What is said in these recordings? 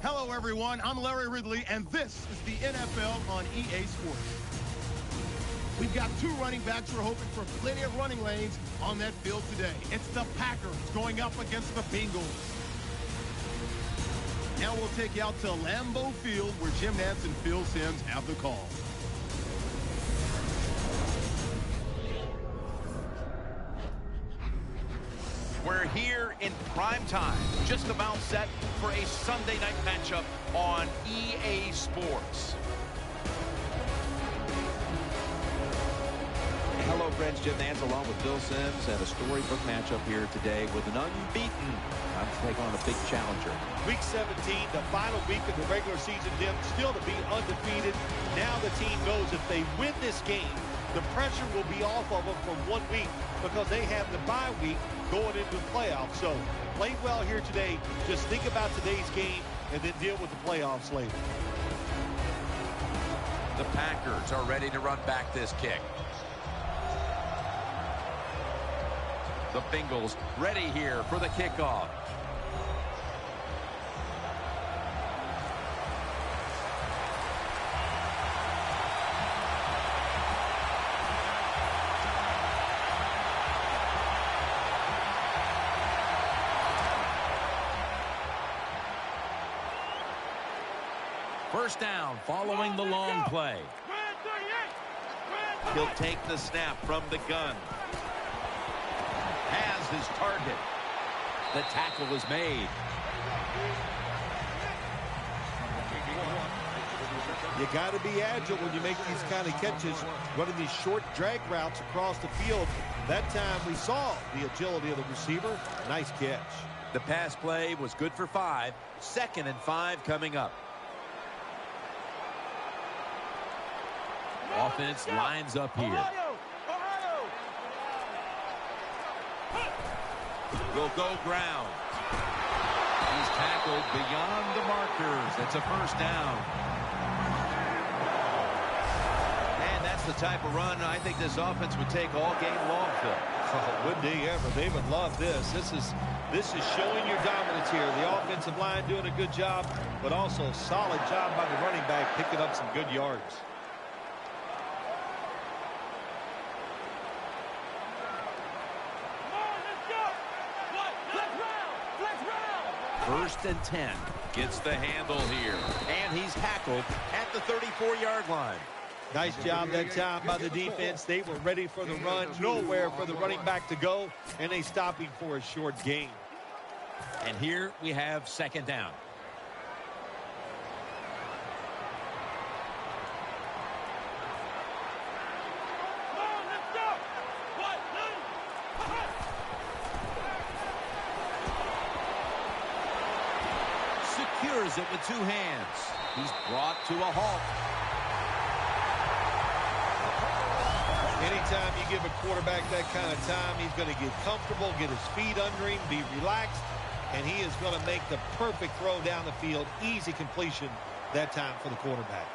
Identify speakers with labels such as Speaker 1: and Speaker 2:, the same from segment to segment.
Speaker 1: Hello, everyone. I'm Larry Ridley, and this is the NFL on EA Sports. We've got two running backs who are hoping for plenty of running lanes on that field today. It's the Packers going up against the Bengals. Now we'll take you out to Lambeau Field, where Jim Nantz and Phil Simms have the call.
Speaker 2: We're here in prime time, just about set for a Sunday night matchup on EA Sports.
Speaker 3: Hello, friends. Jim Nantz along with Phil Simms, and a storybook matchup here today with an unbeaten time to take on a big challenger.
Speaker 4: Week 17, the final week of the regular season, Jim, still to be undefeated. Now the team knows if they win this game, the pressure will be off of them for 1 week because they have the bye week going into the playoffs. So play well here today. Just think about today's game and then deal with the playoffs later.
Speaker 2: The Packers are ready to run back this kick. The Bengals ready here for the kickoff. First down following the long play. He'll take the snap from the gun. Has his target. The tackle is made.
Speaker 4: You got to be agile when you make these kind of catches, running these short drag routes across the field. That time we saw the agility of the receiver. Nice catch.
Speaker 2: The pass play was good for 5. 2nd and 5 coming up. Offense lines up here. Will go ground. He's tackled beyond the markers. It's a first down. And that's the type of run I think this offense would take all game long, Phil.
Speaker 4: Oh, would they ever? They would love this. This is showing your dominance here. The offensive line doing a good job, but also a solid job by the running back picking up some good yards.
Speaker 2: First and 10. Gets the handle here. And he's tackled at the 34-yard line.
Speaker 4: Nice job that time by the defense. They were ready for the run. Nowhere for the running back to go. And they stopped him for a short gain.
Speaker 2: And here we have 2nd down. Secures it with 2 hands. He's brought to a halt.
Speaker 4: Anytime you give a quarterback that kind of time, he's going to get comfortable, get his feet under him, be relaxed, and he is going to make the perfect throw down the field. Easy completion that time for the quarterback.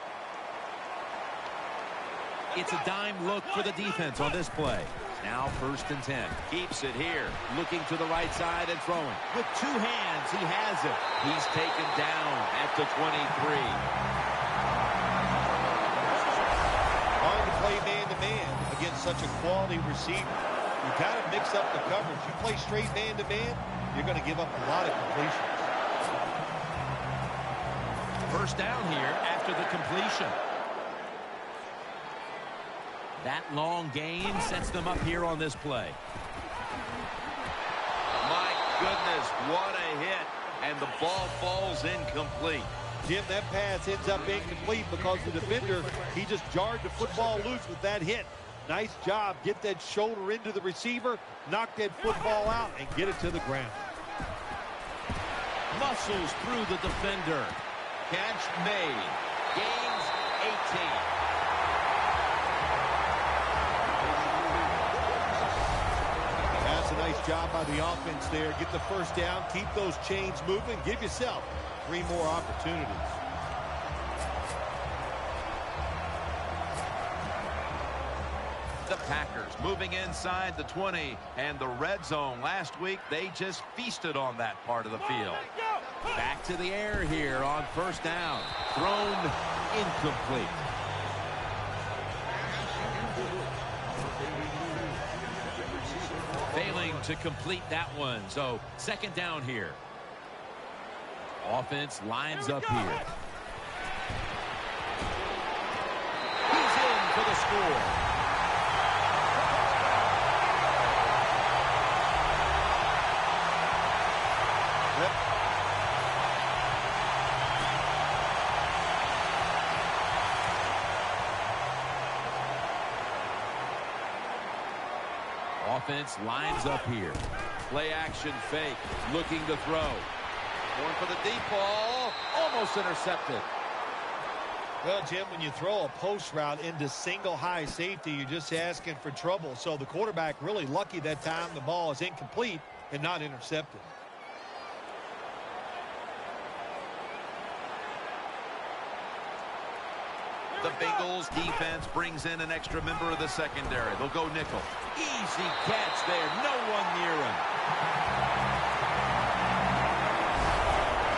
Speaker 2: It's a dime look for the defense on this play. Now 1st and 10. Keeps it here. Looking to the right side and throwing. With 2 hands, he has it. He's taken down at the 23.
Speaker 4: Hard to play man-to-man against such a quality receiver. You got to mix up the coverage. You play straight man-to-man, you're going to give up a lot of completions.
Speaker 2: First down here after the completion. That long gain sets them up here on this play. My goodness, what a hit. And the ball falls incomplete.
Speaker 4: Jim, that pass ends up incomplete because the defender, he just jarred the football loose with that hit. Nice job. Get that shoulder into the receiver, knock that football out, and get it to the ground.
Speaker 2: Muscles through the defender. Catch made. Gains 18.
Speaker 4: That's a nice job by the offense there. Get the first down, keep those chains moving, give yourself 3 more opportunities.
Speaker 2: The Packers moving inside the 20 and the red zone. Last week, they just feasted on that part of the field. Back to the air here on first down. Thrown incomplete. Failing to complete that one. So second down here. Offense lines up here. He's in for the score. Offense lines up here. Play action fake. Looking to throw.
Speaker 3: Going for the deep ball. Almost intercepted.
Speaker 4: Well, Jim, when you throw a post route into single high safety, you're just asking for trouble. So the quarterback really lucky that time the ball is incomplete and not intercepted.
Speaker 2: The Bengals defense brings in an extra member of the secondary. They'll go nickel. Easy catch there. No one near him.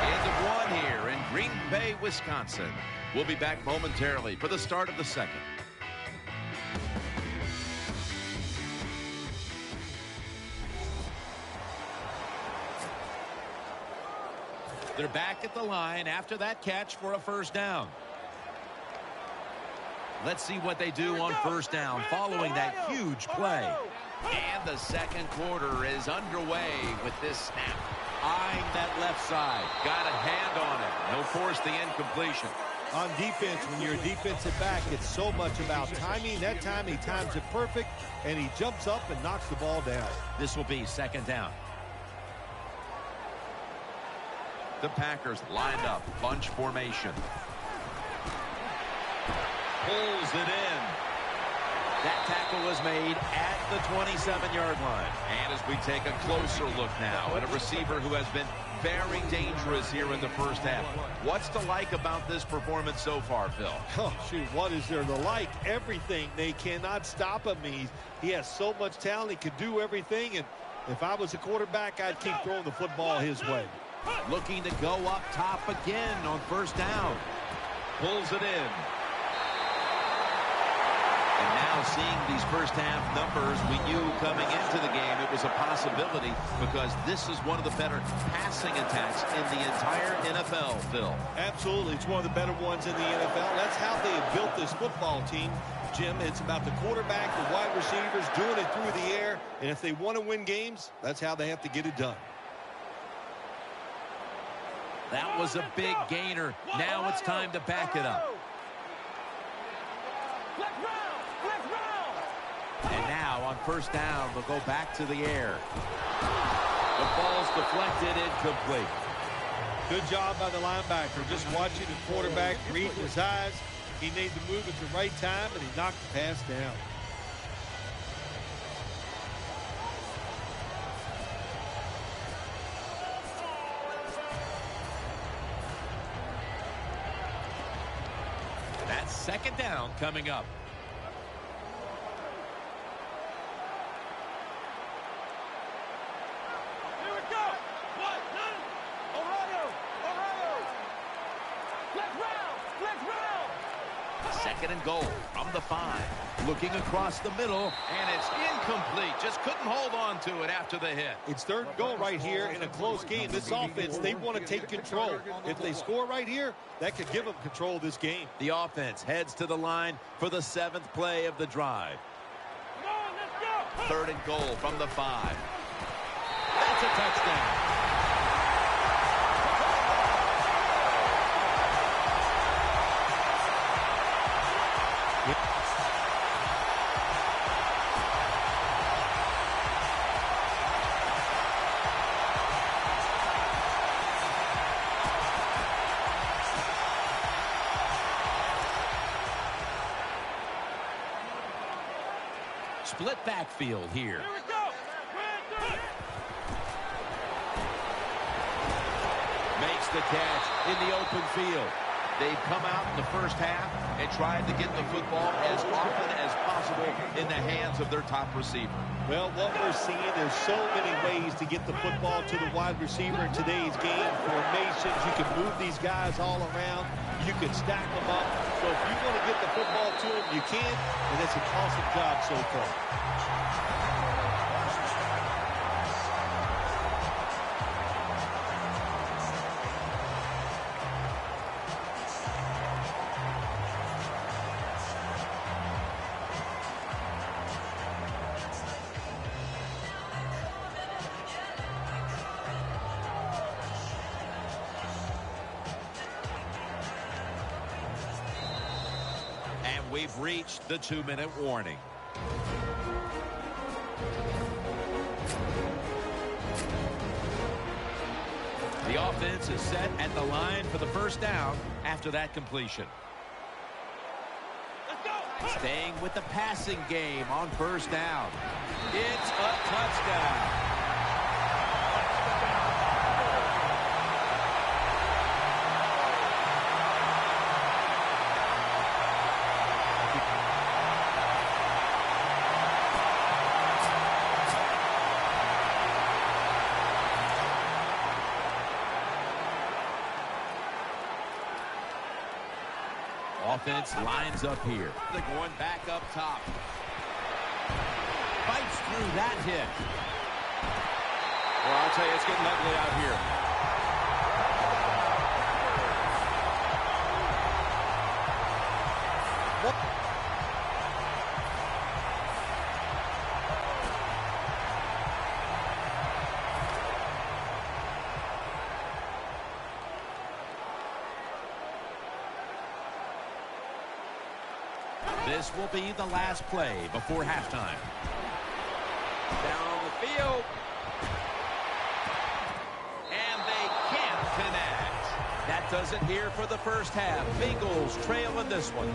Speaker 2: End of one here in Green Bay, Wisconsin. We'll be back momentarily for the start of the second. They're back at the line after that catch for a first down. Let's see what they do on first down following that huge play. And the second quarter is underway with this snap. Eyeing that left side. Got a hand on it. No force the incompletion.
Speaker 4: On defense, when you're a defensive back, it's so much about timing. That time he times it perfect, and he jumps up and knocks the ball down.
Speaker 2: This will be second down. The Packers lined up. Bunch formation. Pulls it in. That tackle was made at the 27-yard line. And as we take a closer look now at a receiver who has been very dangerous here in the first half. What's to like about this performance so far, Phil?
Speaker 4: Oh, shoot, what is there to like? Everything. They cannot stop him. He has so much talent. He could do everything. And if I was a quarterback, I'd keep throwing the football his way.
Speaker 2: Looking to go up top again on first down. Pulls it in. And now seeing these first half numbers, we knew coming into the game it was a possibility because this is one of the better passing attacks in the entire NFL, Phil.
Speaker 4: Absolutely. It's one of the better ones in the NFL. That's how they have built this football team, Jim. It's about the quarterback, the wide receivers, doing it through the air. And if they want to win games, that's how they have to get it done.
Speaker 2: That was a big gainer. Now it's time to back it up. And now on first down, they'll go back to the air. The ball's deflected, incomplete.
Speaker 4: Good job by the linebacker. Just watching the quarterback, reading his eyes. He made the move at the right time, and he knocked the pass down.
Speaker 2: That's second down coming up. Second and goal from the 5. Looking across the middle, and it's incomplete. Just couldn't hold on to it after the hit.
Speaker 4: It's third and goal right here in a close game. This offense, they want to take control. If they score right here, that could give them control of this game.
Speaker 2: The offense heads to the line for the 7th play of the drive. Third and goal from the 5. That's a touchdown. Split backfield here. Makes the catch in the open field. They've come out in the first half and tried to get the football as often as possible in the hands of their top receiver.
Speaker 4: Well, what we're seeing, there's so many ways to get the football to the wide receiver in today's game. Formations, you can move these guys all around. You can stack them up. So if you want to get the football to them, you can, and it's an awesome job so far.
Speaker 2: We've reached the 2-minute warning. The offense is set at the line for the first down after that completion. Staying with the passing game on first down. It's a touchdown. Offense lines up here. They're going back up top. Fights through that hit. Well, I'll tell you, it's getting ugly out here. This will be the last play before halftime. Down on the field. And they can't connect. That does it here for the first half. Bengals trail in this one.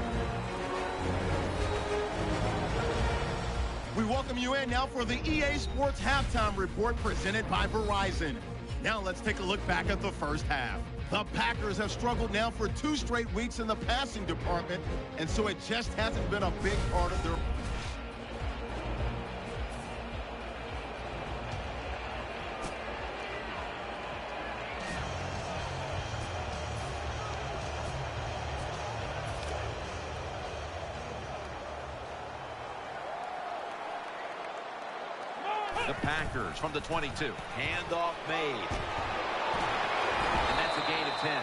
Speaker 1: We welcome you in now for the EA Sports Halftime Report presented by Verizon. Now let's take a look back at the first half. The Packers have struggled now for 2 straight weeks in the passing department, and so it just hasn't been a big part of their...
Speaker 2: The Packers from the 22. Handoff made. And that's a gain of 10.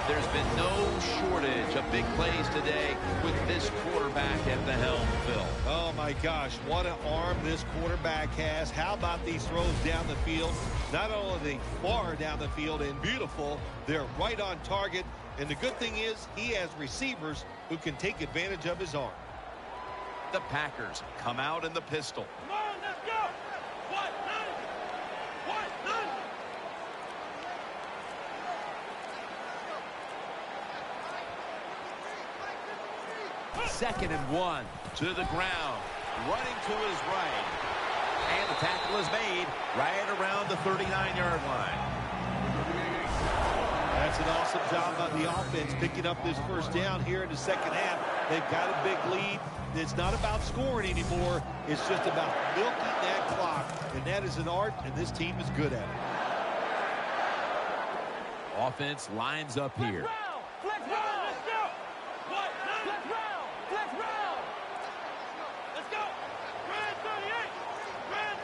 Speaker 2: There's been no shortage of big plays today with this quarterback at the helm, Phil.
Speaker 4: Oh, my gosh, what an arm this quarterback has. How about these throws down the field? Not only are they far down the field and beautiful, they're right on target. And the good thing is he has receivers who can take advantage of his arm.
Speaker 2: The Packers come out in the pistol.
Speaker 5: Come on, let's go! What? None! What? None!
Speaker 2: 2nd and 1 to the ground. Running to his right. And the tackle is made right around the 39-yard line.
Speaker 4: That's an awesome job by the offense picking up this first down here in the second half. They've got a big lead. It's not about scoring anymore. It's just about milking that clock. And that is an art, and this team is good at it.
Speaker 2: Offense lines up here.
Speaker 5: Flex round! Let's go! What? Flex round! Flex round! Let's go! Grand 38! Grand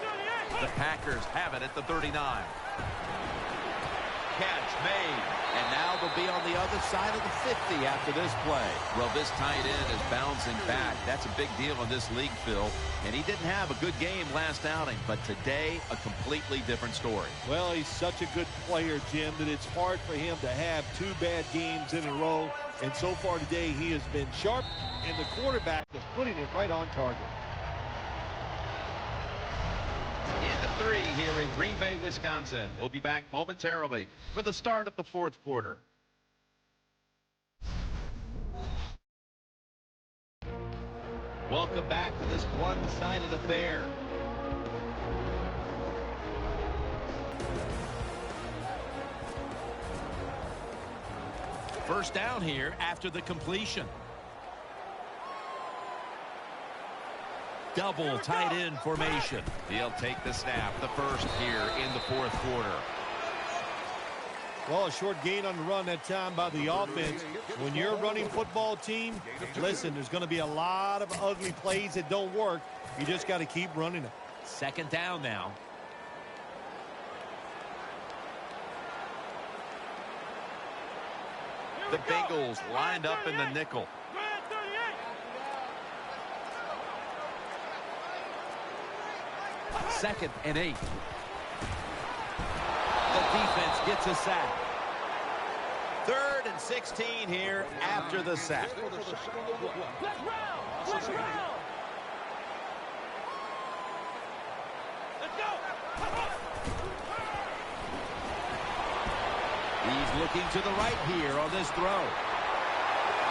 Speaker 5: 38!
Speaker 2: The Packers have it at the 39. Catch made. And now they'll be on the other side of the 50 after this play. Well, this tight end is bouncing back. That's a big deal in this league, Phil. And he didn't have a good game last outing, but today, a completely different story.
Speaker 4: Well, he's such a good player, Jim, that it's hard for him to have 2 bad games in a row. And so far today, he has been sharp, and the quarterback is putting it right on target.
Speaker 6: In the 3 here in Green Bay, Wisconsin. We'll be back momentarily for the start of the 4th quarter. Welcome back to this one-sided affair.
Speaker 2: First down here after the completion. Double tight end formation. He'll take the snap, the first here in the fourth quarter.
Speaker 4: Well, a short gain on the run that time by the offense. When you're a running football team, listen, there's going to be a lot of ugly plays that don't work. You just got to keep running it.
Speaker 2: Second down now. The Bengals lined up in the nickel. Second and 8. The defense gets a sack. Third and 16 here after the sack.
Speaker 5: Let's round. Let's go.
Speaker 2: He's looking to the right here on this throw.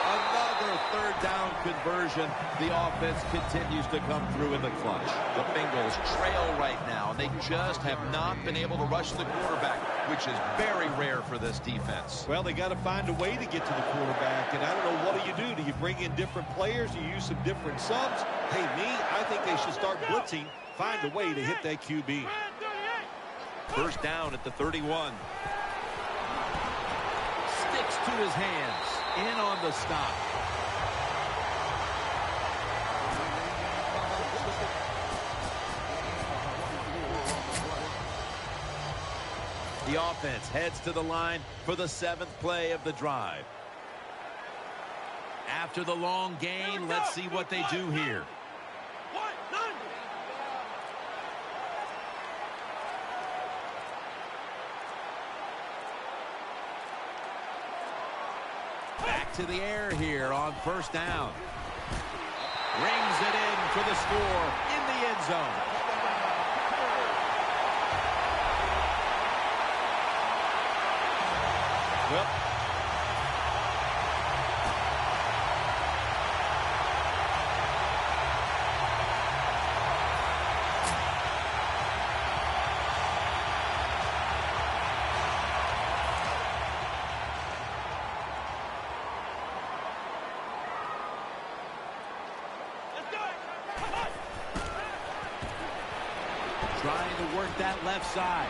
Speaker 2: Another third down conversion. The offense continues to come through in the clutch. The Bengals trail right now, and they just have not been able to rush the quarterback, which is very rare for this defense.
Speaker 4: Well, they got to find a way to get to the quarterback, and I don't know, what do? Do you bring in different players? Do you use some different subs? Hey, I think they should start blitzing, find a way to hit that QB.
Speaker 2: First down at the 31. Sticks to his hands. In on the stop. The offense heads to the line for the 7th play of the drive. After the long gain, let's see what they do here. Back to the air here on first down. Rings it in for the score in the end zone.
Speaker 4: Well,
Speaker 2: trying to work that left side.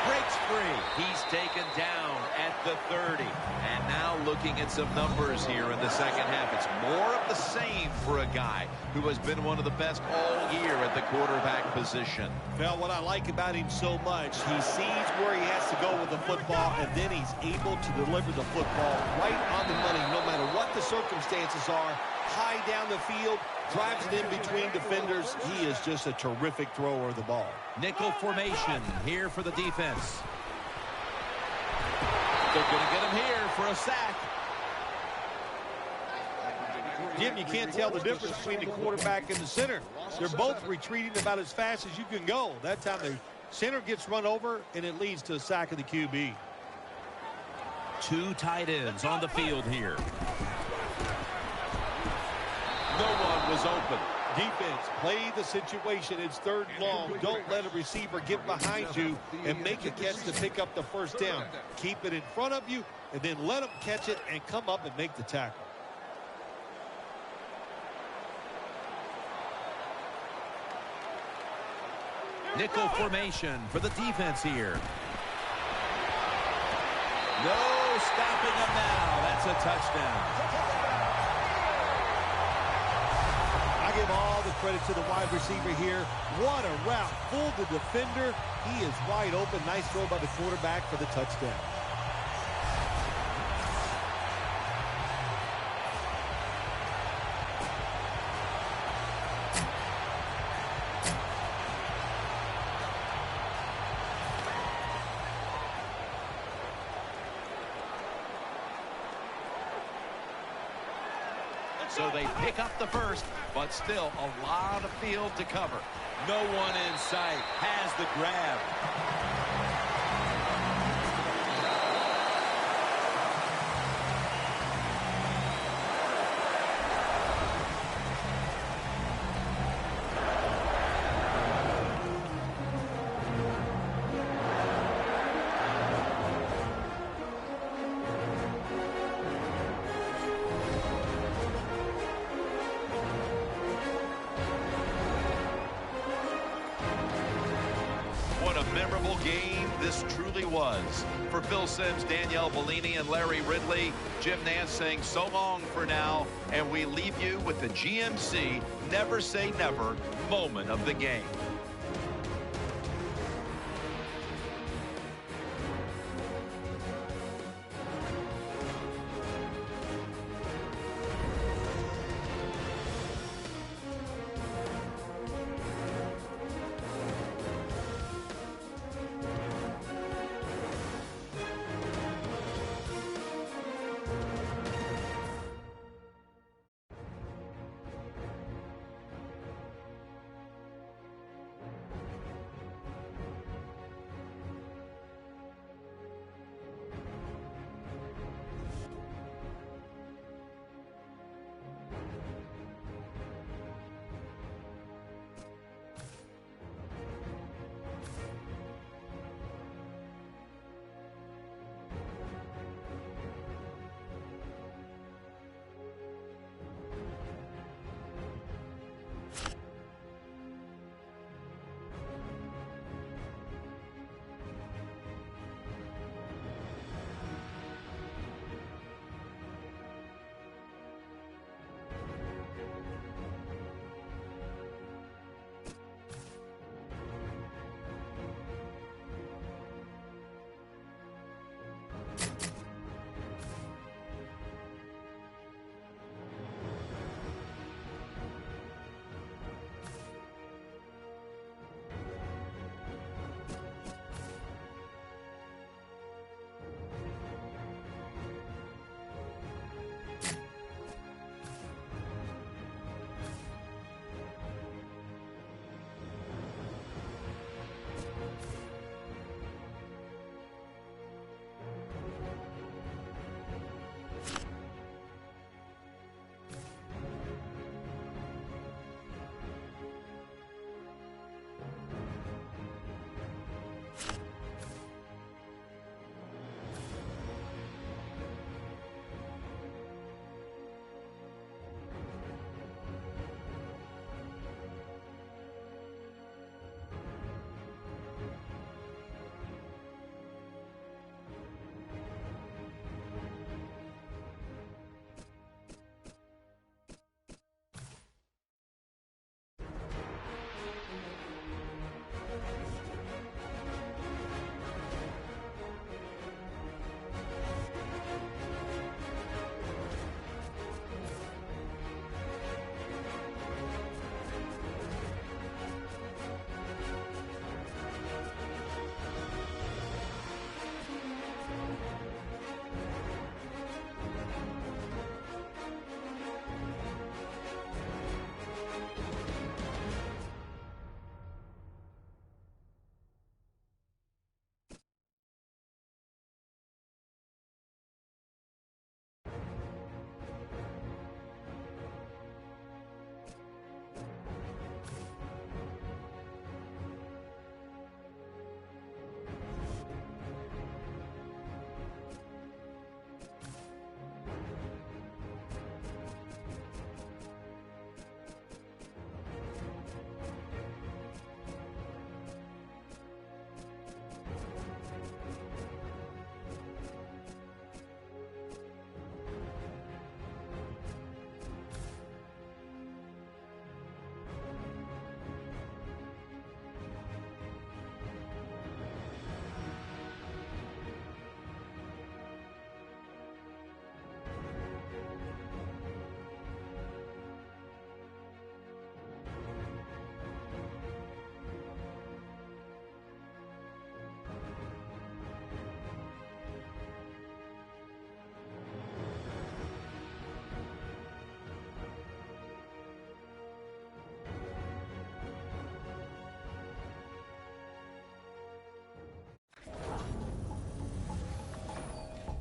Speaker 2: Breaks free. He's taken down at the 30. And now looking at some numbers here in the second half. It's more of the same for a guy who has been one of the best all year at the quarterback position.
Speaker 4: Well, what I like about him so much, he sees where he has to go with the football, and then he's able to deliver the football right on the money, no matter what the circumstances are. High down the field, drives it in between defenders. He is just a terrific thrower of the ball.
Speaker 2: Nickel formation here for the defense. They're going to get him here for a sack.
Speaker 4: Jim, you can't tell the difference between the quarterback and the center. They're both retreating about as fast as you can go. That time the center gets run over, and it leads to a sack of the QB.
Speaker 2: Two tight ends on the field here. No one was open.
Speaker 4: Defense, play the situation. It's third and long. Don't let a receiver get behind you and make a catch to pick up the first down. Keep it in front of you, and then let them catch it and come up and make the tackle.
Speaker 2: Nickel formation for the defense here. No stopping them now. That's a touchdown.
Speaker 4: I give all the credit to the wide receiver here. What a route. Fooled the defender. He is wide open. Nice throw by the quarterback for the touchdown.
Speaker 2: So they pick up the first, but still a lot of field to cover. No one in sight has the grab. memorable game this truly was. For Phil Simms, Danielle Bellini, and Larry Ridley, Jim Nantz saying so long for now, and we leave you with the GMC Never Say Never moment of the game.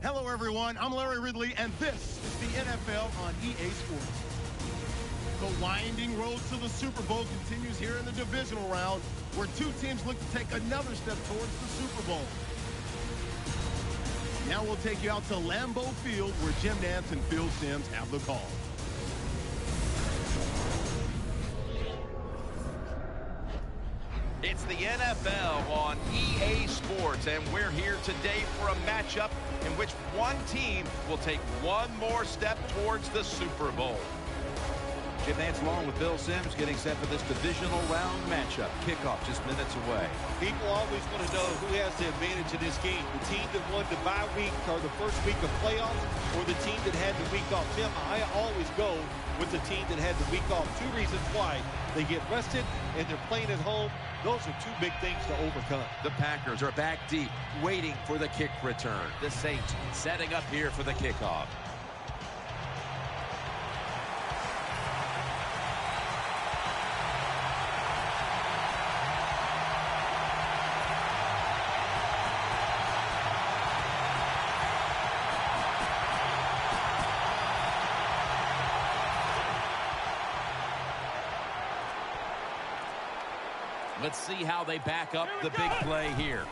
Speaker 1: Hello, everyone. I'm Larry Ridley, and this is the NFL on EA Sports. The winding road to the Super Bowl continues here in the divisional round, where two teams look to take another step towards the Super Bowl. Now we'll take you out to Lambeau Field, where Jim Nantz and Phil Simms have the call.
Speaker 2: It's the NFL NFL on EA Sports, and we're here today for a matchup in which one team will take one more step towards the Super Bowl. Jim Nantz along with Bill Sims getting set for this divisional round matchup. Kickoff just minutes away.
Speaker 4: People always want to know who has the advantage in this game. The team that won the bye week or the first week of playoffs, or the team that had the week off. Tim, I always go with the team that had the week off. Two reasons why. They get rested and they're playing at home. Those are two big things to overcome.
Speaker 2: The Packers are back deep, waiting for the kick return. The Saints setting up here for the kickoff. Let's see how they back up the big play here.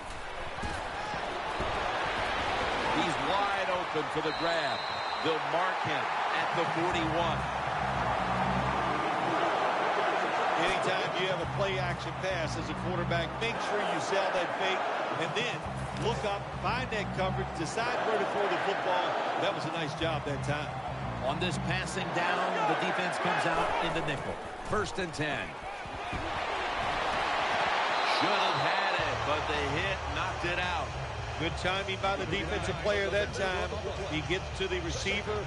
Speaker 2: He's wide open for the grab. They'll mark him at the 41.
Speaker 4: Anytime you have a play-action pass as a quarterback, make sure you sell that fake and then look up, find that coverage, decide where to throw the football. That was a nice job that time.
Speaker 2: On this passing down, the defense comes out in the nickel. 1st and 10. Should have had it, but the hit knocked it out.
Speaker 4: Good timing by the defensive player that time. He gets to the receiver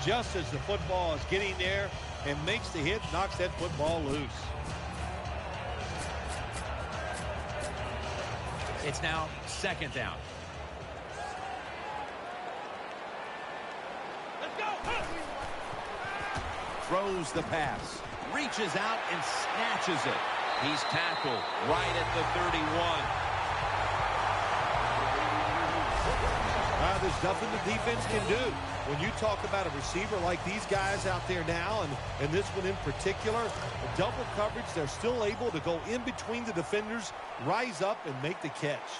Speaker 4: just as the football is getting there and makes the hit, knocks that football loose.
Speaker 2: It's now 2nd down.
Speaker 5: Let's go.
Speaker 2: Throws the pass. Reaches out and snatches it. He's tackled right at the 31.
Speaker 4: There's nothing the defense can do. When you talk about a receiver like these guys out there now, and this one in particular, the double coverage, they're still able to go in between the defenders, rise up, and make the catch.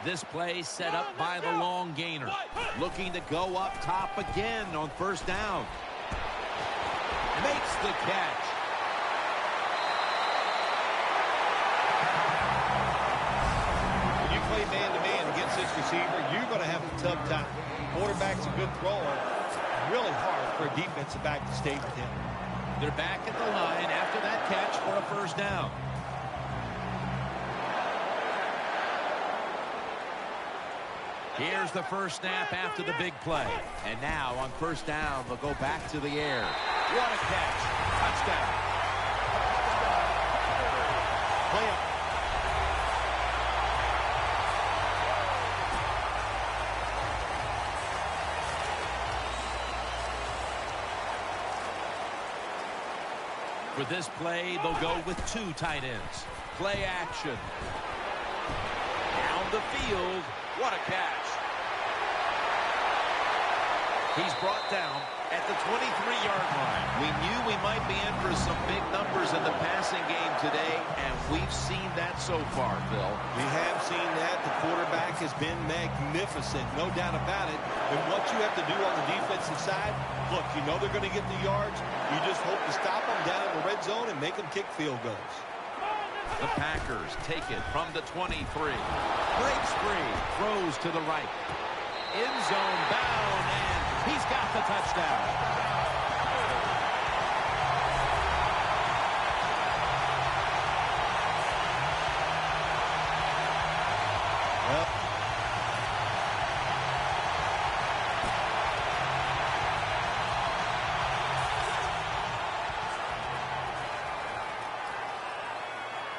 Speaker 2: This play set up by the long gainer. Looking to go up top again on 1st down. Makes the catch.
Speaker 4: Man-to-man against this receiver, you're going to have a tough time. Quarterback's a good thrower. Really hard for a defensive back to stay with him.
Speaker 2: They're back at the line after that catch for a 1st down. Here's the first snap after the big play. And now on 1st down, they'll go back to the air. What a catch. Touchdown.
Speaker 4: Play up.
Speaker 2: For this play, they'll go with 2 tight ends. Play action. Down the field. What a catch. He's brought down at the 23-yard line. We knew we might be in for some big numbers in the passing game today, and we've seen that so far, Phil.
Speaker 4: We have seen that. The quarterback has been magnificent, no doubt about it. And what you have to do on the defensive side, look, you know they're going to get the yards. You just hope to stop them down in the red zone and make them kick field goals.
Speaker 2: The Packers take it from the 23. Breaks free. Throws to the right. End zone bound, and he's got the touchdown.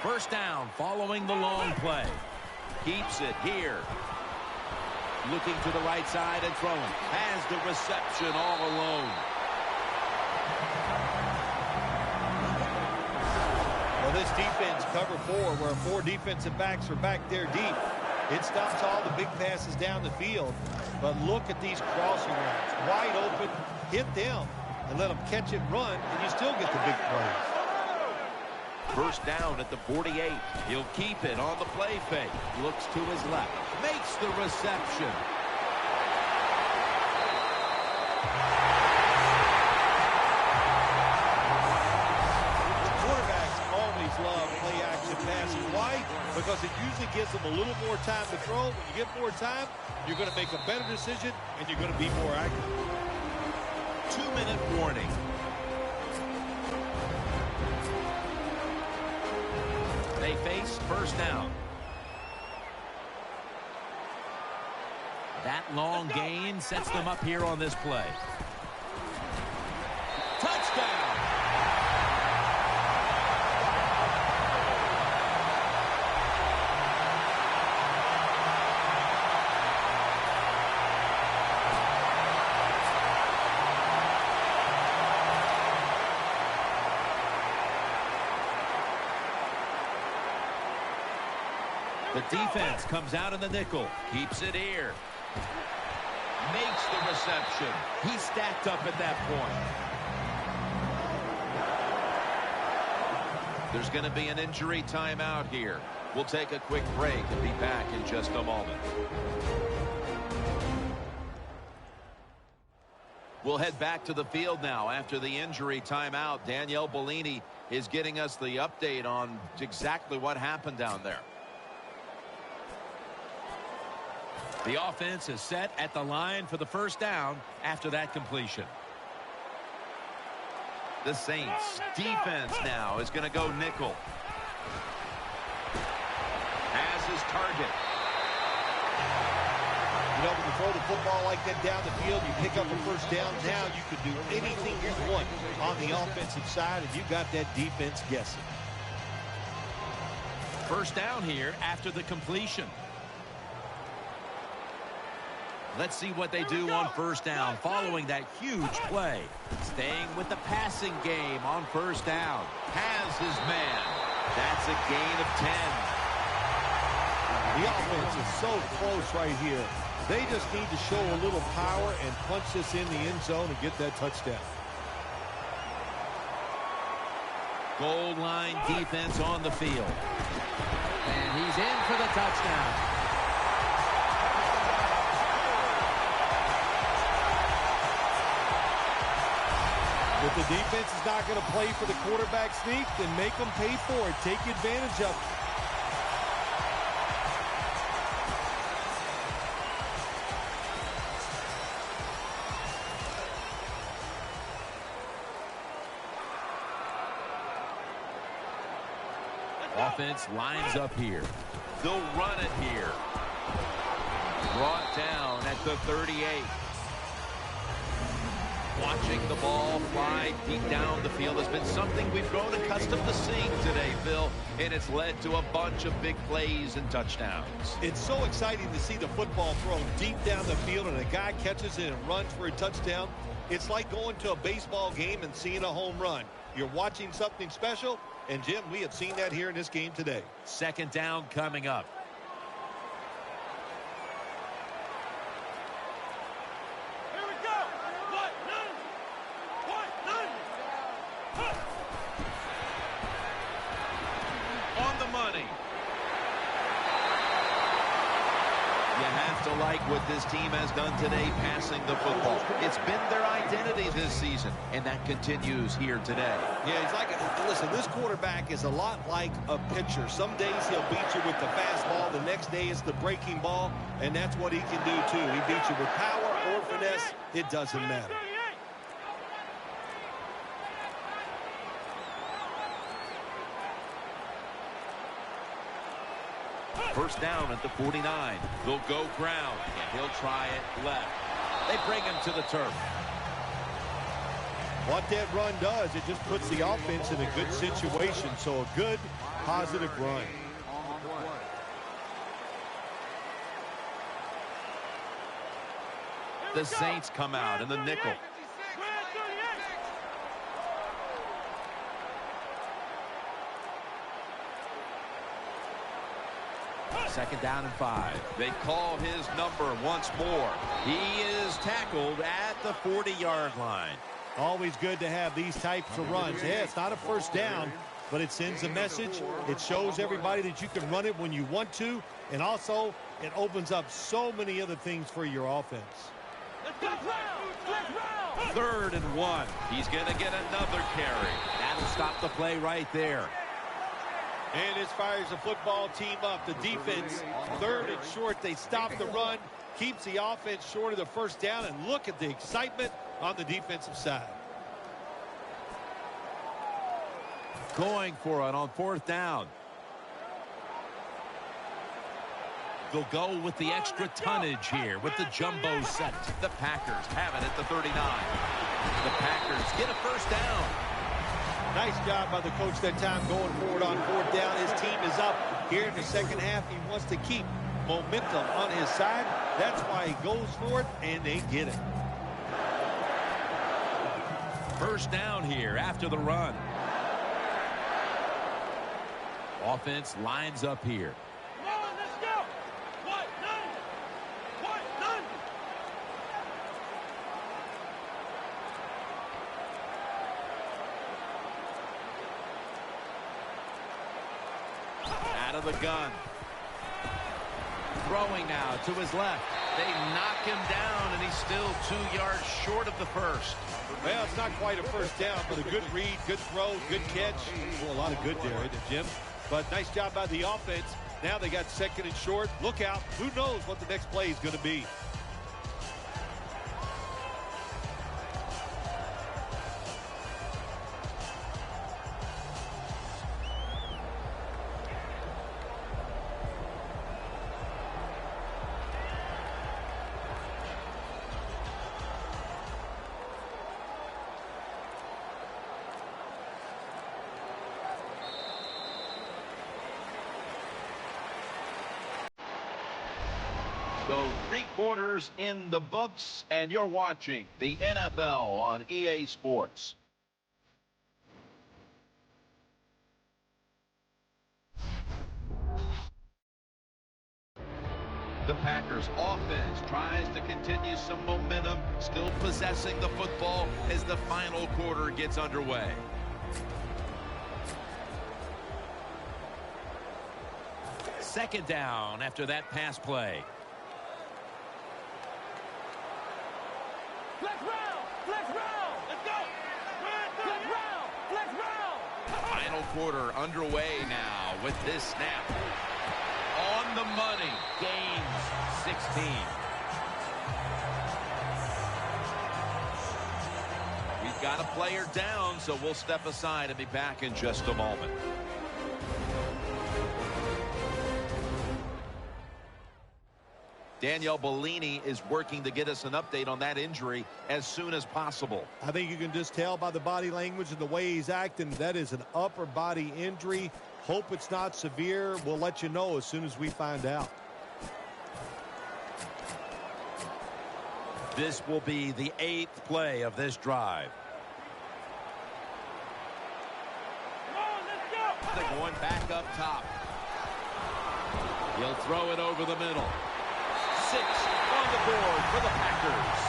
Speaker 2: First down following the long play. Keeps it here. Looking to the right side and throwing. Has the reception all alone.
Speaker 4: Well, this defense, cover 4, where 4 defensive backs are back there deep. It stops all the big passes down the field. But look at these crossing routes. Wide open, hit them, and let them catch it, run, and you still get the big plays.
Speaker 2: First down at the 48. He'll keep it on the play fake. Looks to his left. Makes the reception.
Speaker 4: Quarterbacks always love play-action passes. Why? Because because it usually gives them a little more time to throw. When you get more time, you're going to make a better decision, and you're going to be more accurate.
Speaker 2: 2-minute warning. They face first down. That long gain sets them up here on this play. Touchdown! The defense comes out in the nickel. Keeps it here. Makes the reception. He's stacked up at that point. There's going to be an injury timeout here. We'll take a quick break and be back in just a moment. We'll head back to the field now after the injury timeout. Danielle Bellini is getting us the update on exactly what happened down there. The offense is set at the line for the first down after that completion. The Saints defense now is going to go nickel. As his target.
Speaker 4: You know, when you throw the football like that down the field, you pick up a first down. Now you can do anything you want on the offensive side, and you got that defense guessing.
Speaker 2: First down here after the completion. Let's see what they do on first down following that huge play. Staying with the passing game on first down. Has his man. That's a gain of 10.
Speaker 4: The offense is so close right here. They just need to show a little power and punch this in the end zone and get that touchdown.
Speaker 2: Goal line defense on the field. And he's in for the touchdown.
Speaker 4: If the defense is not going to play for the quarterback sneak, then make them pay for it. Take advantage of it.
Speaker 2: Offense lines up here. They'll run it here. Brought down at the 38. Watching the ball fly deep down the field has been something we've grown accustomed to seeing today, Phil, and it's led to a bunch of big plays and touchdowns.
Speaker 4: It's so exciting to see the football thrown deep down the field and a guy catches it and runs for a touchdown. It's like going to a baseball game and seeing a home run. You're watching something special, and Jim, we have seen that here in this game today.
Speaker 2: Second down coming up. Like what this team has done today passing the football. It's been their identity this season, and that continues here today.
Speaker 4: Yeah, he's like, listen, this quarterback is a lot like a pitcher. Some days he'll beat you with the fastball. The next day it's the breaking ball, and that's what he can do too. He beats you with power or finesse. It doesn't matter.
Speaker 2: First down at the 49. They'll go ground, and he'll try it left. They bring him to the turf.
Speaker 4: What that run does, it just puts the offense in a good situation. So a good, positive run.
Speaker 2: The Saints come out in the nickel. Second down and 5. They call his number once more. He is tackled at the 40-yard line.
Speaker 4: Always good to have these types of runs. Yeah, it's not a first down, but it sends a message. It shows everybody that you can run it when you want to, and also it opens up so many other things for your offense.
Speaker 2: 3rd and 1. He's going to get another carry. That'll stop the play right there.
Speaker 4: And this fires the football team up. The defense, 3rd and short. They stop the run, keeps the offense short of the first down, and look at the excitement on the defensive side.
Speaker 2: Going for it on 4th down. They'll go with the extra tonnage here with the jumbo set. The Packers have it at the 39. The Packers get a first down.
Speaker 4: Nice job by the coach that time going forward on 4th down. His team is up here in the second half. He wants to keep momentum on his side. That's why he goes for it, and they get it.
Speaker 2: First down here after the run. Offense lines up here.
Speaker 5: Come on, let's go. What? None. What? None.
Speaker 2: Out of the gun. Throwing now to his left. They knock him down, and he's still 2 yards short of the first.
Speaker 4: Well, it's not quite a first down, but a good read, good throw, good catch. Well, a lot of good there, isn't it, Jim? But nice job by the offense. Now they got 2nd and short. Look out. Who knows what the next play is going to be.
Speaker 6: So 3 quarters in the books, and you're watching the NFL on EA Sports. The Packers offense tries to continue some momentum,
Speaker 2: Still possessing the football as the final quarter gets underway. Second down after that pass play.
Speaker 5: Flex round. Flex round. Let's go. Flex round. Flex round.
Speaker 2: Final quarter underway now with this snap. On the money. Gains 16. We've got a player down, so we'll step aside and be back in just a moment. Danielle Bellini is working to get us an update on that injury as soon as possible.
Speaker 4: I think you can just tell by the body language and the way he's acting that is an upper body injury. Hope it's not severe. We'll let you know as soon as we find out.
Speaker 2: This will be the 8th play of this drive.
Speaker 5: Come on, let's go.
Speaker 2: They're going back up top. He'll throw it over the middle. 6 on the board for the Packers.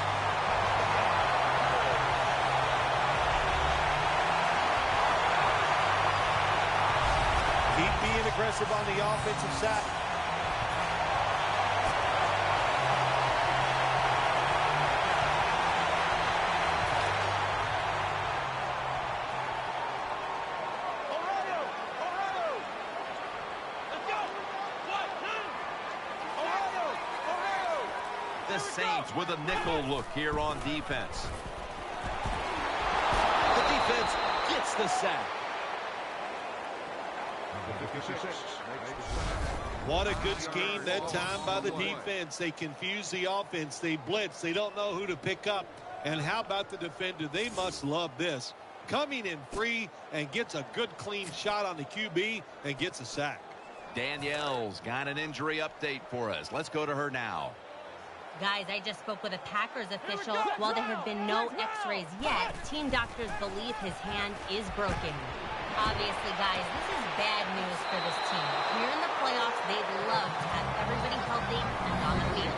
Speaker 4: Keep being aggressive on the offensive side.
Speaker 2: The Saints with a nickel look here on defense. The defense gets the sack.
Speaker 4: What a good scheme that time by the defense. They confuse the offense. They blitz. They don't know who to pick up. And how about the defender? They must love this. Coming in free and gets a good clean shot on the QB and gets a sack.
Speaker 2: Danielle's got an injury update for us. Let's go to her now.
Speaker 7: Guys, I just spoke with a Packers official. While there have been no x-rays yet, team doctors believe his hand is broken. Obviously, guys, this is bad news for this team. Here in the playoffs, they'd love to have everybody healthy and on the field.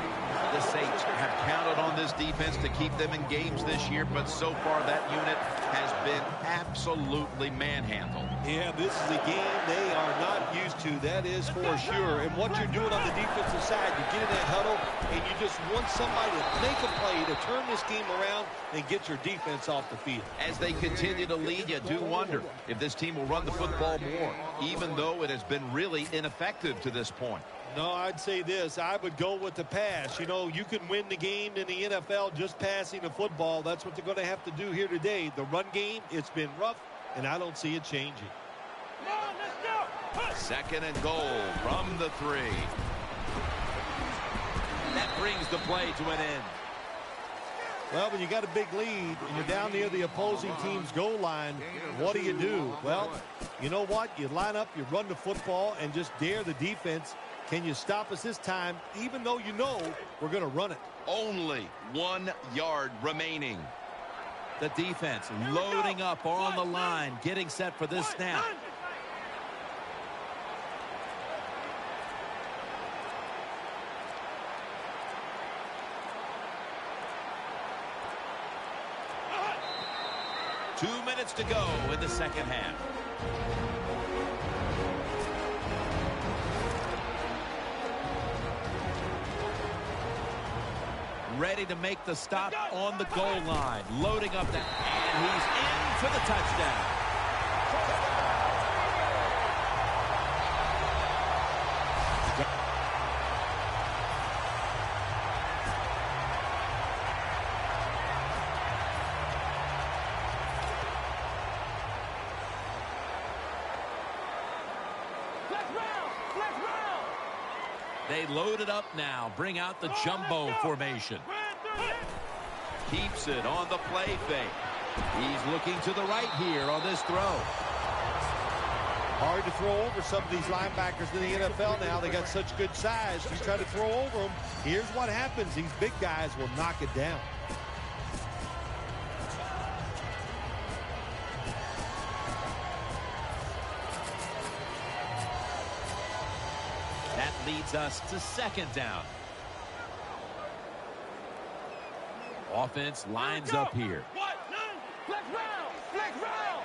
Speaker 2: The Saints have counted on this this defense to keep them in games this year, but so far that unit has been absolutely manhandled.
Speaker 4: Yeah, this is a game they are not used to, that is for sure. And what you're doing on the defensive side, you get in that huddle, and you just want somebody to make a play to turn this game around and get your defense off the field.
Speaker 2: As they continue to lead, you do wonder if this team will run the football more, even though it has been really ineffective to this point.
Speaker 4: No, I'd say this. I would go with the pass. You know, you can win the game in the NFL just passing the football. That's what they're going to have to do here today. The run game, it's been rough, and I don't see it changing.
Speaker 5: Come on, let's go.
Speaker 2: 2nd and goal from the 3. That brings the play to an end.
Speaker 4: Well, when you got a big lead and you're down near the opposing team's goal line, what do? Well, you know what? You line up, you run the football, and just dare the defense. Can you stop us this time, even though you know we're going to run it?
Speaker 2: Only 1 yard remaining.
Speaker 3: The defense loading up on the line, getting set for this snap.
Speaker 2: Two minutes to go in the second half.
Speaker 3: Ready to make the stop on the goal line. Loading up that, and he's in for the touchdown. They load it up now. Bring out the jumbo formation.
Speaker 2: Keeps it on the play fake. He's looking to the right here on this throw.
Speaker 4: Hard to throw over some of these linebackers in the NFL now. They got such good size. You try to throw over them. Here's what happens. These big guys will knock it down.
Speaker 3: That leads us to 2nd down. Offense lines up here.
Speaker 5: Flex round! Flex round!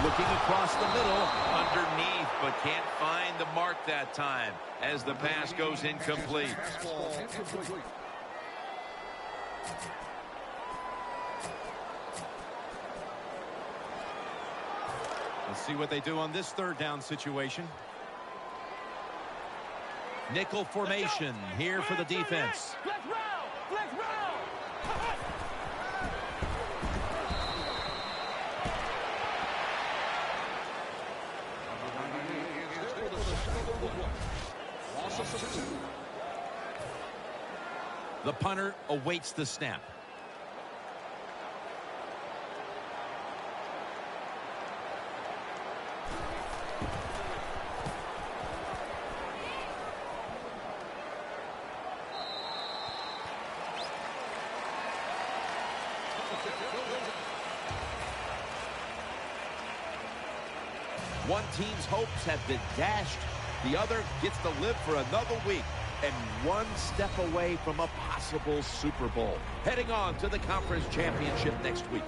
Speaker 2: Looking across the middle, underneath, but can't find the mark that time as the pass goes incomplete.
Speaker 3: Let's see what they do on this 3rd down situation. Nickel formation here for the defense.
Speaker 5: Flex round! Flex round!
Speaker 3: The punter awaits the snap.
Speaker 2: One team's hopes have been dashed. The other gets to live for another week and one step away from a possible Super Bowl. Heading on to the conference championship next week.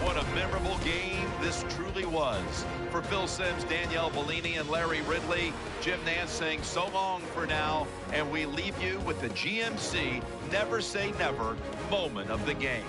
Speaker 2: What a memorable game this truly was. For Phil Simms, Danielle Bellini, and Larry Ridley, Jim Nantz saying so long for now, and we leave you with the GMC Never Say Never moment of the game.